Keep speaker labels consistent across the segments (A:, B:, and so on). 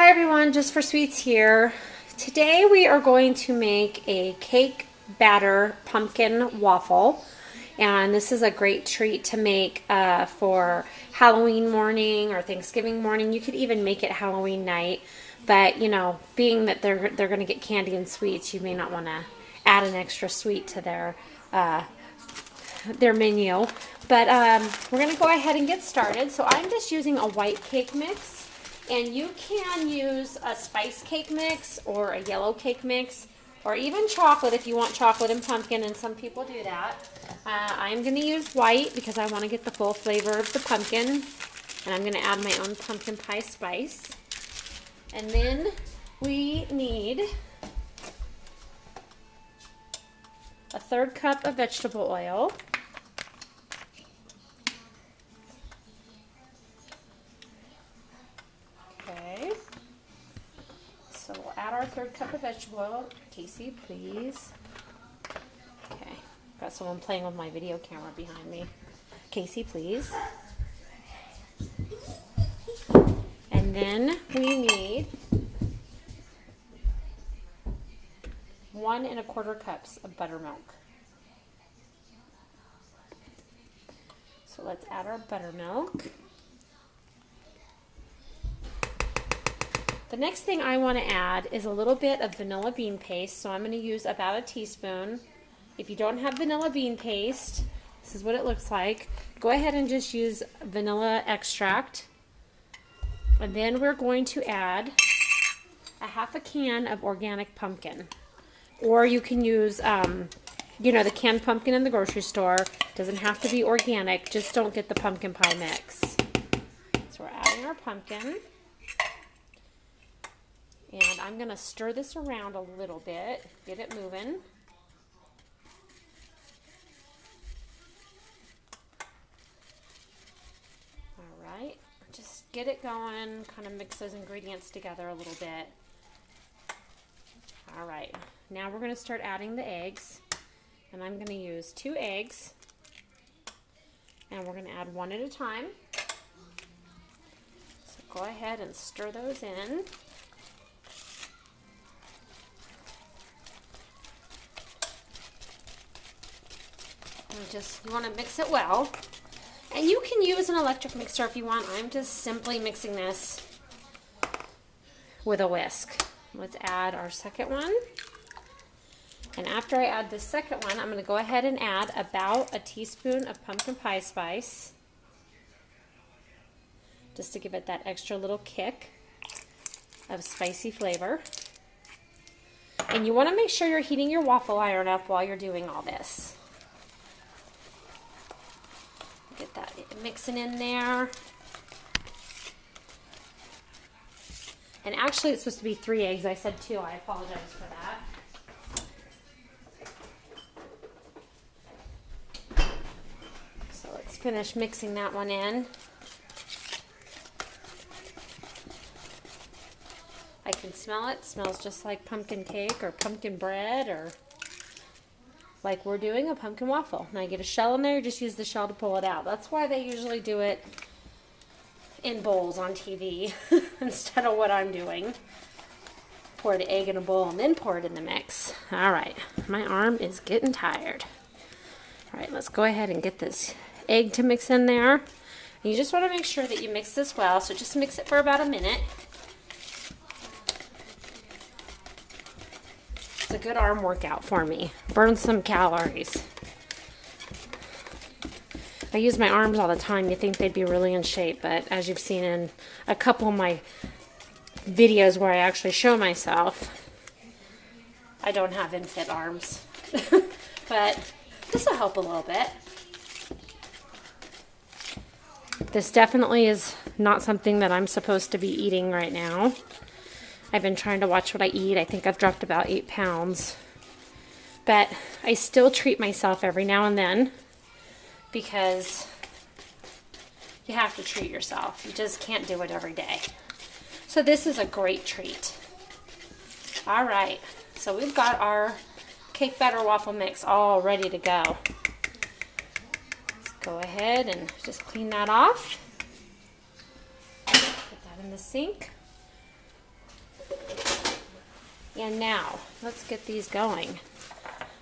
A: Hi everyone, Jus4SweetZ here. Today we are going to make a cake batter pumpkin waffle, and this is a great treat to make for Halloween morning or Thanksgiving morning. You could even make it Halloween night, but you know, being that they're going to get candy and sweets, you may not want to add an extra sweet to their menu. But we're going to go ahead and get started. So I'm just using a white cake mix. And you can use a spice cake mix or a yellow cake mix or even chocolate if you want chocolate and pumpkin, and some people do that. I'm going to use white because I want to get the full flavor of the pumpkin. And I'm going to add my own pumpkin pie spice. And then we need a 1/3 cup of vegetable oil. So we'll add our 1/3 cup of vegetable oil. Casey, please. Okay, got someone playing with my video camera behind me. Casey, please. And then we need 1 1/4 cups of buttermilk. So let's add our buttermilk. The next thing I want to add is a little bit of vanilla bean paste, so I'm going to use about a teaspoon. If you don't have vanilla bean paste, this is what it looks like. Go ahead and just use vanilla extract. And then we're going to add a 1/2 can of organic pumpkin. Or you can use, you know, the canned pumpkin in the grocery store. It doesn't have to be organic, just don't get the pumpkin pie mix. So we're adding our pumpkin. And I'm going to stir this around a little bit, get it moving. All right, just get it going, kind of mix those ingredients together a little bit. All right, now we're going to start adding the eggs. And I'm going to use 2 eggs. And we're going to add 1 at a time. So go ahead and stir those in. You want to mix it well, and you can use an electric mixer if you want. I'm just simply mixing this with a whisk. Let's add our second one, and after I add the second one, I'm going to go ahead and add about a teaspoon of pumpkin pie spice, just to give it that extra little kick of spicy flavor. And you want to make sure you're heating your waffle iron up while you're doing all this. Get that mixing in there. And actually it's supposed to be 3 eggs. I said 2. I apologize for that. So let's finish mixing that one in. I can smell it. It smells just like pumpkin cake or pumpkin bread, or like we're doing a pumpkin waffle. Now you get a shell in there, you just use the shell to pull it out. That's why they usually do it in bowls on TV instead of what I'm doing. Pour the egg in a bowl and then pour it in the mix. All right, my arm is getting tired. All right, let's go ahead and get this egg to mix in there. And you just want to make sure that you mix this well, so just mix it for about a minute. It's a good arm workout for me. Burn some calories. I use my arms all the time. You think they'd be really in shape, but as you've seen in a couple of my videos where I actually show myself, I don't have infant arms. But this will help a little bit. This definitely is not something that I'm supposed to be eating right now. I've been trying to watch what I eat. I think I've dropped about 8 pounds. But I still treat myself every now and then because you have to treat yourself. You just can't do it every day. So this is a great treat. All right, so we've got our cake batter waffle mix all ready to go. Let's go ahead and just clean that off. Put that in the sink. And now, let's get these going.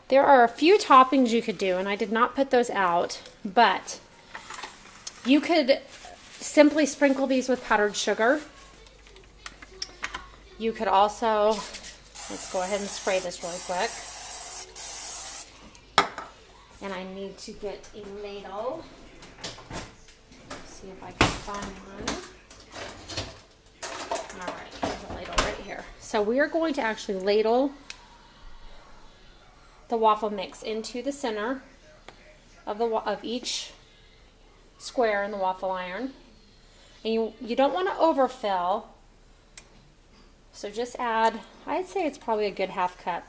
A: There are a few toppings you could do, and I did not put those out, but you could simply sprinkle these with powdered sugar. You could also, let's go ahead and spray this really quick. And I need to get a ladle. See if I can find one. All right, here's a ladle right here. So we are going to actually ladle the waffle mix into the center of each square in the waffle iron. And you don't want to overfill. So just add, I'd say it's probably a good half cup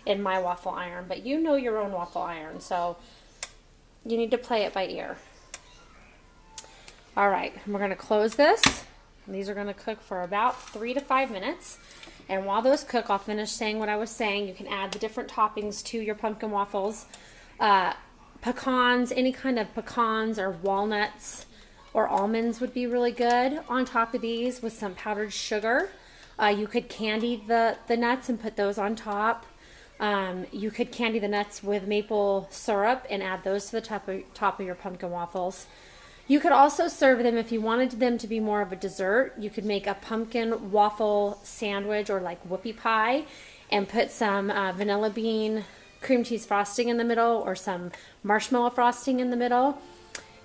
A: in my waffle iron, but you know your own waffle iron, so you need to play it by ear. All right, we're going to close this. These are going to cook for about 3 to 5 minutes. And while those cook, I'll finish saying what I was saying. You can add the different toppings to your pumpkin waffles. Pecans, any kind of pecans or walnuts or almonds would be really good on top of these with some powdered sugar. You could candy the nuts and put those on top. You could candy the nuts with maple syrup and add those to the top of your pumpkin waffles. You could also serve them if you wanted them to be more of a dessert. You could make a pumpkin waffle sandwich or like whoopie pie and put some vanilla bean cream cheese frosting in the middle or some marshmallow frosting in the middle.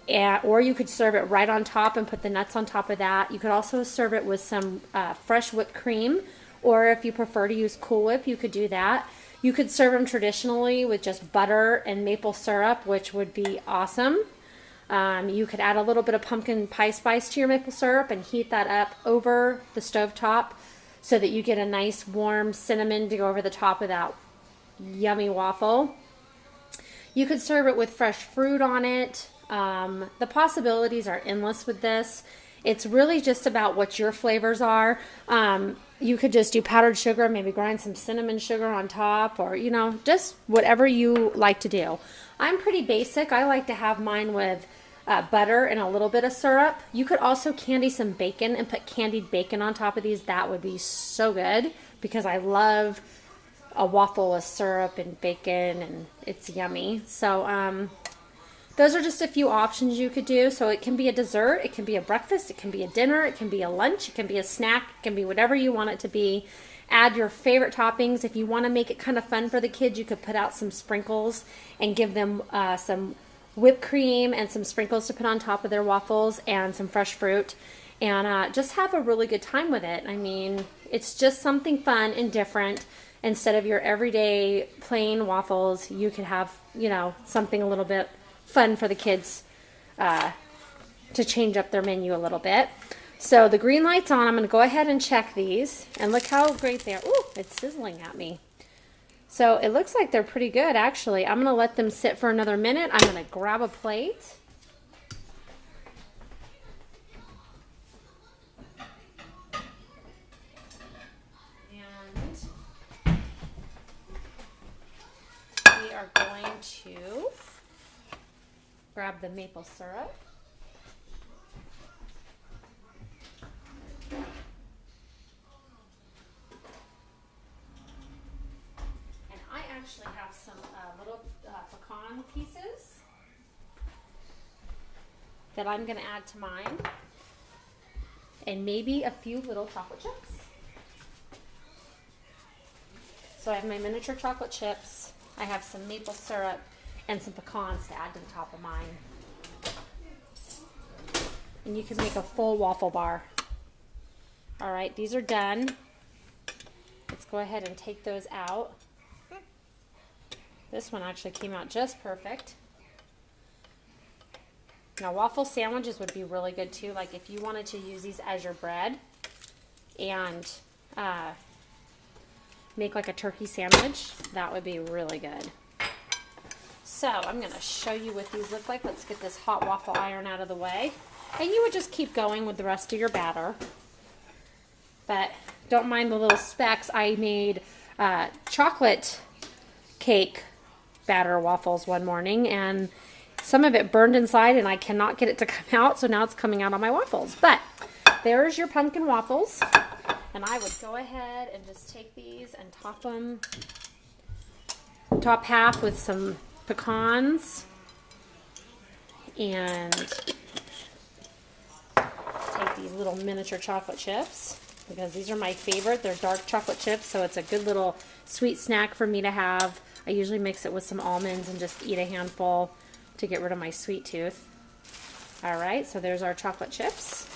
A: Or you could serve it right on top and put the nuts on top of that. You could also serve it with some fresh whipped cream, or if you prefer to use Cool Whip, you could do that. You could serve them traditionally with just butter and maple syrup, which would be awesome. You could add a little bit of pumpkin pie spice to your maple syrup and heat that up over the stovetop so that you get a nice warm cinnamon to go over the top of that yummy waffle. You could serve it with fresh fruit on it. The possibilities are endless with this. It's really just about what your flavors are. You could just do powdered sugar, maybe grind some cinnamon sugar on top, or, you know, just whatever you like to do. I'm pretty basic. I like to have mine with butter and a little bit of syrup. You could also candy some bacon and put candied bacon on top of these. That would be so good because I love a waffle with syrup and bacon, and it's yummy. So those are just a few options you could do. So it can be a dessert, it can be a breakfast, it can be a dinner, it can be a lunch, it can be a snack, it can be whatever you want it to be. Add your favorite toppings. If you want to make it kind of fun for the kids, you could put out some sprinkles and give them some whipped cream and some sprinkles to put on top of their waffles and some fresh fruit, and just have a really good time with it. I mean, it's just something fun and different. Instead of your everyday plain waffles, you could have, you know, something a little bit fun for the kids to change up their menu a little bit. So the green light's on. I'm going to go ahead and check these. And look how great they are. Ooh, it's sizzling at me. So it looks like they're pretty good, actually. I'm going to let them sit for another minute. I'm going to grab a plate. And we are going to grab the maple syrup. And I actually have some little pecan pieces that I'm going to add to mine. And maybe a few little chocolate chips. So I have my miniature chocolate chips. I have some maple syrup and some pecans to add to the top of mine. And you can make a full waffle bar. All right, these are done. Let's go ahead and take those out. This one actually came out just perfect. Now, waffle sandwiches would be really good too. Like if you wanted to use these as your bread and make like a turkey sandwich, that would be really good. So I'm going to show you what these look like. Let's get this hot waffle iron out of the way. And you would just keep going with the rest of your batter. But don't mind the little specks. I made chocolate cake batter waffles one morning, and some of it burned inside, and I cannot get it to come out, so now it's coming out on my waffles. But there's your pumpkin waffles. And I would go ahead and just take these and top half with some pecans, and take these little miniature chocolate chips, because these are my favorite. They're dark chocolate chips, so it's a good little sweet snack for me to have. I usually mix it with some almonds and just eat a handful to get rid of my sweet tooth. All right, so there's our chocolate chips.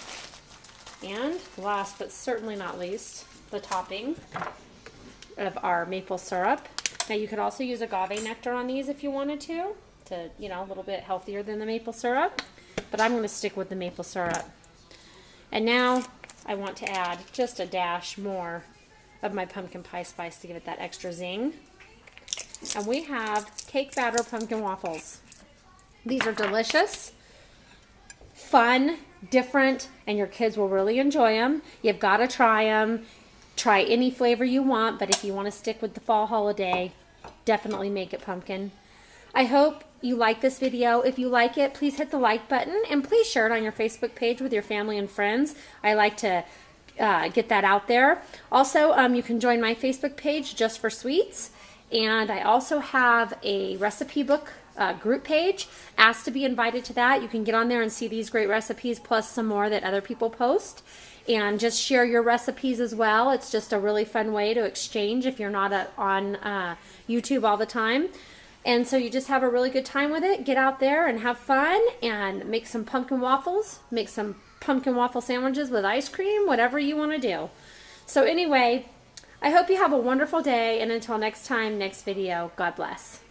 A: And last but certainly not least, the topping of our maple syrup. Now you could also use agave nectar on these if you wanted to, you know, a little bit healthier than the maple syrup, but I'm going to stick with the maple syrup. And now I want to add just a dash more of my pumpkin pie spice to give it that extra zing. And we have cake batter pumpkin waffles. These are delicious, fun, different, and your kids will really enjoy them. You've got to try them. Try any flavor you want, but if you want to stick with the fall holiday, definitely make it pumpkin. I hope you like this video. If you like it, please hit the like button, and please share it on your Facebook page with your family and friends. I like to get that out there. Also, you can join my Facebook page, Jus4SweetZ, and I also have a recipe book group page. Ask to be invited to that. You can get on there and see these great recipes plus some more that other people post, and just share your recipes as well. It's just a really fun way to exchange if you're not on YouTube all the time. And so you just have a really good time with it. Get out there and have fun and make some pumpkin waffles, make some pumpkin waffle sandwiches with ice cream, whatever you want to do. So anyway, I hope you have a wonderful day, and until next time, next video, God bless.